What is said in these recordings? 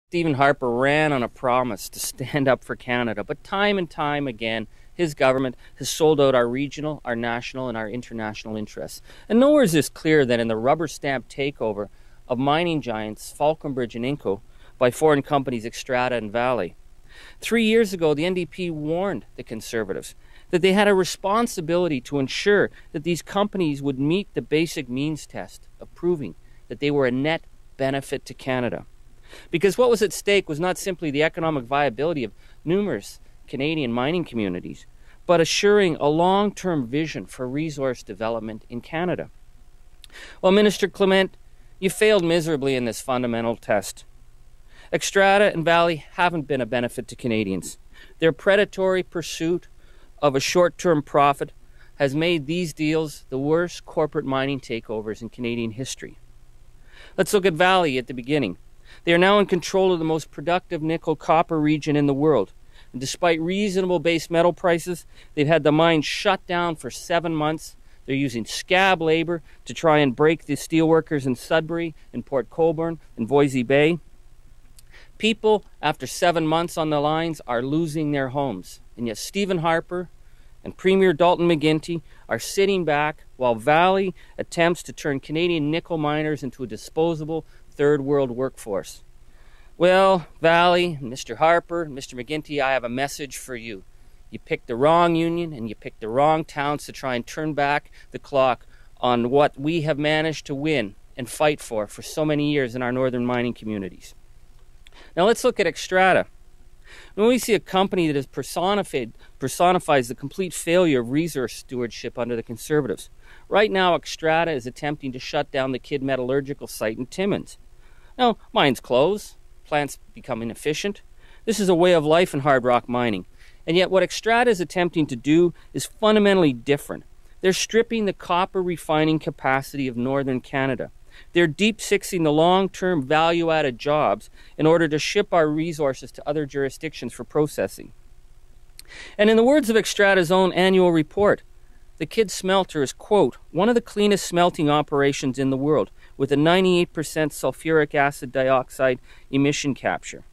Stephen Harper ran on a promise to stand up for Canada, but time and time again, his government has sold out our regional, our national, and our international interests. And nowhere is this clearer than in the rubber stamp takeover of mining giants Falconbridge and Inco by foreign companies XSTRATA and VALE. 3 years ago, the NDP warned the Conservatives that they had a responsibility to ensure that these companies would meet the basic means test of proving that they were a net benefit to Canada. Because what was at stake was not simply the economic viability of numerous Canadian mining communities, but assuring a long-term vision for resource development in Canada. Well, Minister Clement, you failed miserably in this fundamental test. XSTRATA and VALE haven't been a benefit to Canadians. Their predatory pursuit of a short-term profit has made these deals the worst corporate mining takeovers in Canadian history. Let's look at VALE at the beginning. They are now in control of the most productive nickel-copper region in the world. And despite reasonable base metal prices, they've had the mine shut down for 7 months. They're using scab labor to try and break the steelworkers in Sudbury, in Port Colborne, and Voisey Bay. People, after 7 months on the lines, are losing their homes. And yet Stephen Harper and Premier Dalton McGuinty are sitting back while VALE attempts to turn Canadian nickel miners into a disposable third world workforce. Well, VALE, Mr. Harper, Mr. McGuinty, I have a message for you. You picked the wrong union and you picked the wrong towns to try and turn back the clock on what we have managed to win and fight for so many years in our northern mining communities. Now let's look at XSTRATA. When we see a company that has personifies the complete failure of resource stewardship under the Conservatives. Right now, XSTRATA is attempting to shut down the Kidd Metallurgical Site in Timmins. Now, mines close, plants become inefficient. This is a way of life in hard rock mining. And yet what XSTRATA is attempting to do is fundamentally different. They're stripping the copper refining capacity of northern Canada. They're deep-sixing the long-term value-added jobs in order to ship our resources to other jurisdictions for processing. And in the words of XSTRATA's own annual report, the Kidd smelter is, quote, one of the cleanest smelting operations in the world, with a 98% sulfuric acid dioxide emission capture.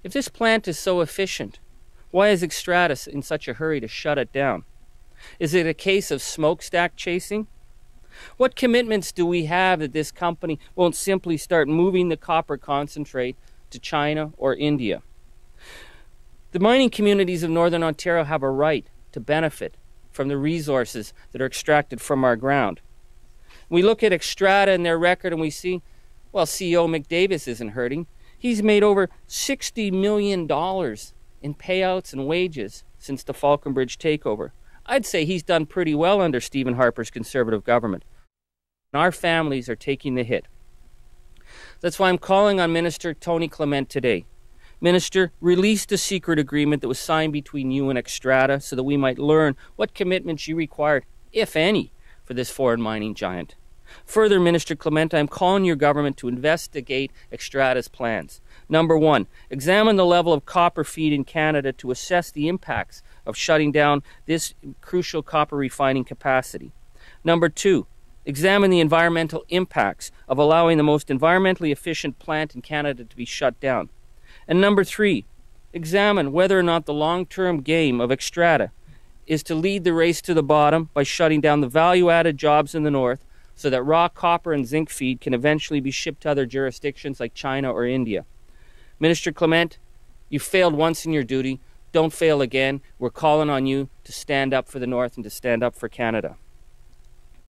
If this plant is so efficient, why is XSTRATA in such a hurry to shut it down? Is it a case of smokestack chasing? What commitments do we have that this company won't simply start moving the copper concentrate to China or India? The mining communities of Northern Ontario have a right to benefit from the resources that are extracted from our ground. We look at XSTRATA and their record and we see, well, CEO McDavis isn't hurting. He's made over $60 million in payouts and wages since the Falconbridge takeover. I'd say he's done pretty well under Stephen Harper's Conservative government. Our families are taking the hit. That's why I'm calling on Minister Tony Clement today. Minister, release the secret agreement that was signed between you and XSTRATA so that we might learn what commitments you required, if any, for this foreign mining giant. Further, Minister Clement, I'm calling your government to investigate XSTRATA's plans. Number one, examine the level of copper feed in Canada to assess the impacts of shutting down this crucial copper refining capacity. Number two, examine the environmental impacts of allowing the most environmentally efficient plant in Canada to be shut down. And number three, examine whether or not the long-term game of XSTRATA is to lead the race to the bottom by shutting down the value-added jobs in the north so that raw copper and zinc feed can eventually be shipped to other jurisdictions like China or India. Minister Clement, you failed once in your duty. Don't fail again. We're calling on you to stand up for the North and to stand up for Canada.